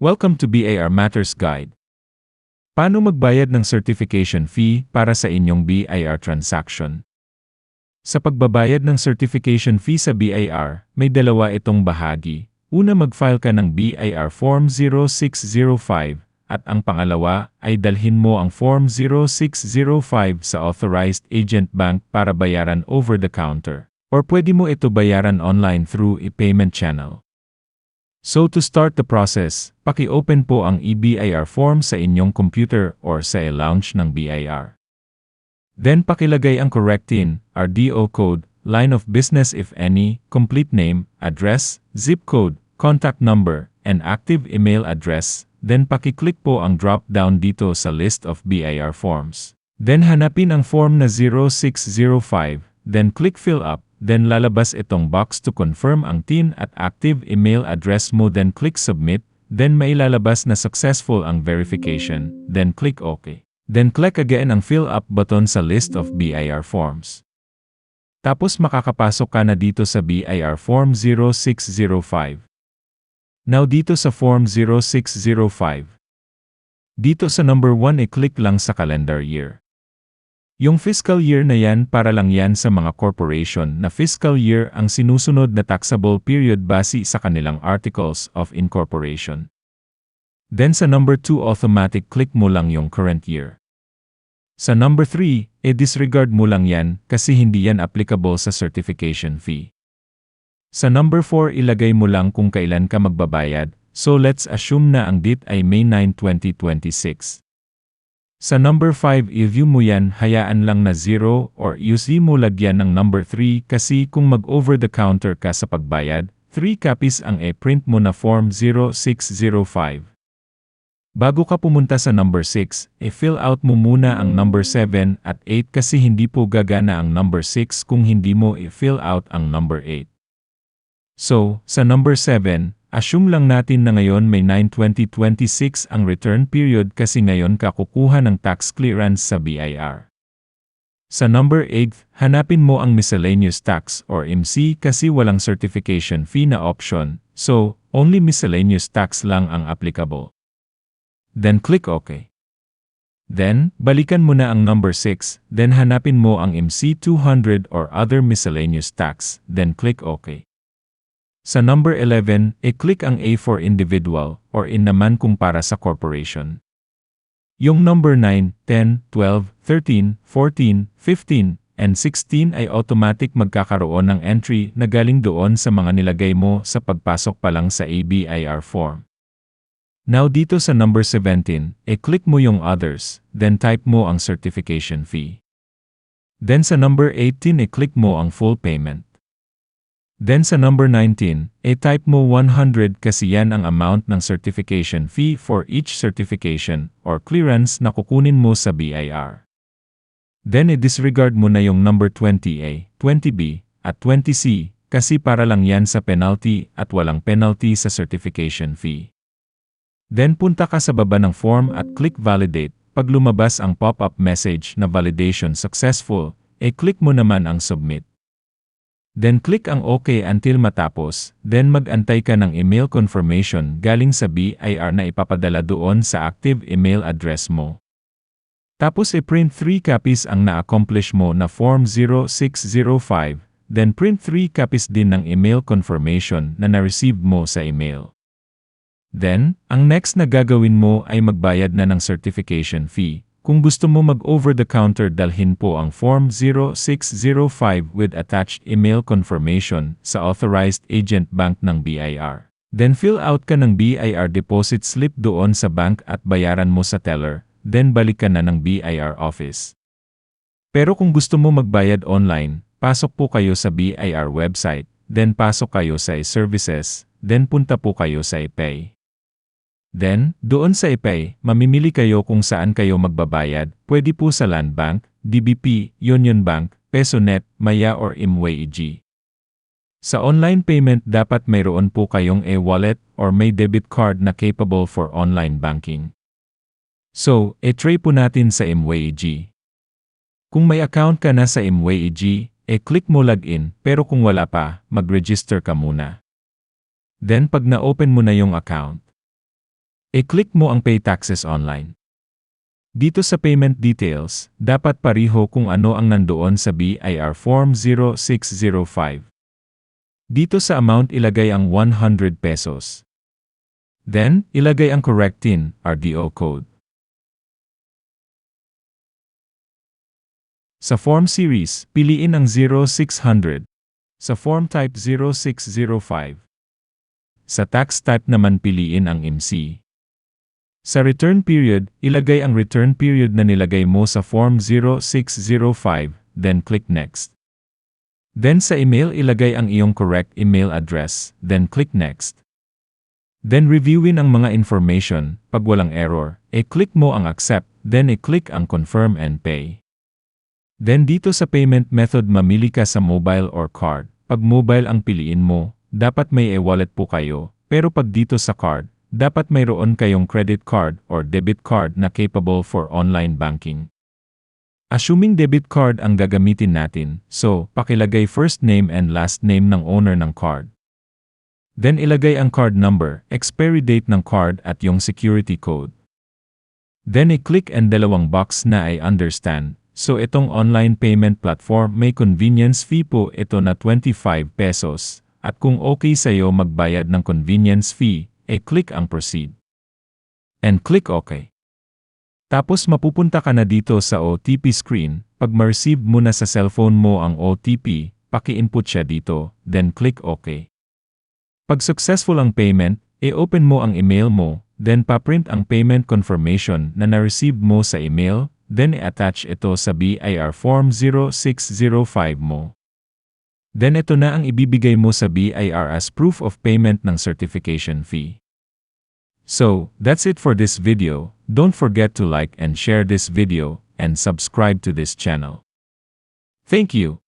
Welcome to BAR Matters Guide. Paano magbayad ng certification fee para sa inyong BIR transaction? Sa pagbabayad ng certification fee sa BIR, may dalawa itong bahagi. Una, mag-file ka ng BIR Form 0605 at ang pangalawa ay dalhin mo ang Form 0605 sa authorized agent bank para bayaran over the counter. Or pwede mo ito bayaran online through e-payment channel. So to start the process, paki-open po ang eBIR form sa inyong computer or sa e-launch ng BIR. Then pakilagay ang correct TIN, RDO code, line of business if any, complete name, address, zip code, contact number, and active email address. Then paki-click po ang drop-down dito sa list of BIR forms. Then hanapin ang form na 0605, then click fill up. Then lalabas itong box to confirm ang TIN at active email address mo, then click submit, then mailalabas na successful ang verification, then click OK. Then click again ang fill up button sa list of BIR forms. Tapos makakapasok ka na dito sa BIR form 0605. Now dito sa form 0605. Dito sa number 1 i-click lang sa calendar year. Yung fiscal year na yan para lang yan sa mga corporation na fiscal year ang sinusunod na taxable period base sa kanilang articles of incorporation. Then sa number 2 automatic click mo lang yung current year. Sa number 3, disregard mo lang yan kasi hindi yan applicable sa certification fee. Sa number 4 ilagay mo lang kung kailan ka magbabayad, so let's assume na ang date ay May 9, 2026. Sa number 5, i-view mo yan, hayaan lang na 0 or use mo lagyan ng number 3 kasi kung mag-over-the-counter ka sa pagbayad, 3 copies ang e-print mo na form 0605. Bago ka pumunta sa number 6, i-fill out mo muna ang number 7 at 8 kasi hindi po gagana ang number 6 kung hindi mo i-fill out ang number 8. So, sa number 7, assume lang natin na ngayon May 9, 2026 ang return period kasi ngayon ka kukuha ng tax clearance sa BIR. Sa number 8, hanapin mo ang miscellaneous tax or MC kasi walang certification fee na option, so only miscellaneous tax lang ang applicable. Then click OK. Then, balikan mo na ang number 6, then hanapin mo ang MC 200 or other miscellaneous tax, then click OK. Sa number 11, i-click ang A for individual, or in naman kung para sa corporation. Yung number 9, 10, 12, 13, 14, 15, and 16 ay automatic magkakaroon ng entry na galing doon sa mga nilagay mo sa pagpasok pa lang sa ABIR form. Now dito sa number 17, i-click mo yung others, then type mo ang certification fee. Then sa number 18, i-click mo ang full payment. Then sa number 19, i-type mo 100 kasi yan ang amount ng certification fee for each certification or clearance na kukunin mo sa BIR. Then i-disregard mo na yung number 20A, 20B, at 20C kasi para lang yan sa penalty at walang penalty sa certification fee. Then punta ka sa baba ng form at click validate. Pag lumabas ang pop-up message na validation successful, i-click mo naman ang submit. Then click ang OK until matapos, then mag-antay ka ng email confirmation galing sa BIR na ipapadala doon sa active email address mo. Tapos i-print 3 copies ang na-accomplish mo na Form 0605, then print 3 copies din ng email confirmation na na-receive mo sa email. Then, ang next na gagawin mo ay magbayad na ng certification fee. Kung gusto mo mag-over-the-counter dalhin po ang Form 0605 with attached email confirmation sa authorized agent bank ng BIR. Then fill out ka ng BIR deposit slip doon sa bank at bayaran mo sa teller, then balik ka na ng BIR office. Pero kung gusto mo magbayad online, pasok po kayo sa BIR website, then pasok kayo sa e-services, then punta po kayo sa e-pay. Then, doon sa e-pay, mamimili kayo kung saan kayo magbabayad, pwede po sa Land Bank, DBP, Union Bank, PesoNet, Maya or MWG. Sa online payment dapat mayroon po kayong e-wallet or may debit card na capable for online banking. So, i-try po natin sa MWG. Kung may account ka na sa MWG, click mo login, pero kung wala pa, mag-register ka muna. Then pag na-open mo na yung account, I-click mo ang Pay Taxes Online. Dito sa Payment Details, dapat pareho kung ano ang nandoon sa BIR Form 0605. Dito sa amount ilagay ang 100 pesos. Then, ilagay ang correct TIN, RDO code. Sa Form Series, piliin ang 0600. Sa Form Type 0605. Sa Tax Type naman piliin ang MC. Sa Return Period, ilagay ang return period na nilagay mo sa Form 0605, then click Next. Then sa email ilagay ang iyong correct email address, then click Next. Then reviewin ang mga information, pag walang error, i-click mo ang Accept, then i-click ang Confirm and Pay. Then dito sa payment method mamili ka sa mobile or card. Pag mobile ang piliin mo, dapat may e-wallet po kayo, pero pag dito sa card, dapat mayroon kayong credit card or debit card na capable for online banking. Assuming debit card ang gagamitin natin, so pakilagay first name and last name ng owner ng card. Then ilagay ang card number, expiry date ng card at yung security code. Then i-click ang dalawang box na I understand. So itong online payment platform may convenience fee po ito na 25 pesos. At kung okay sa'yo magbayad ng convenience fee, i-click ang Proceed. And click OK. Tapos mapupunta ka na dito sa OTP screen. Pag ma-receive mo na sa cellphone mo ang OTP, paki-input siya dito, then click OK. Pag successful ang payment, i-open mo ang email mo, then pa-print ang payment confirmation na na-receive mo sa email, then i-attach ito sa BIR Form 0605 mo. Then ito na ang ibibigay mo sa BIR as proof of payment ng certification fee. So, that's it for this video. Don't forget to like and share this video, and subscribe to this channel. Thank you.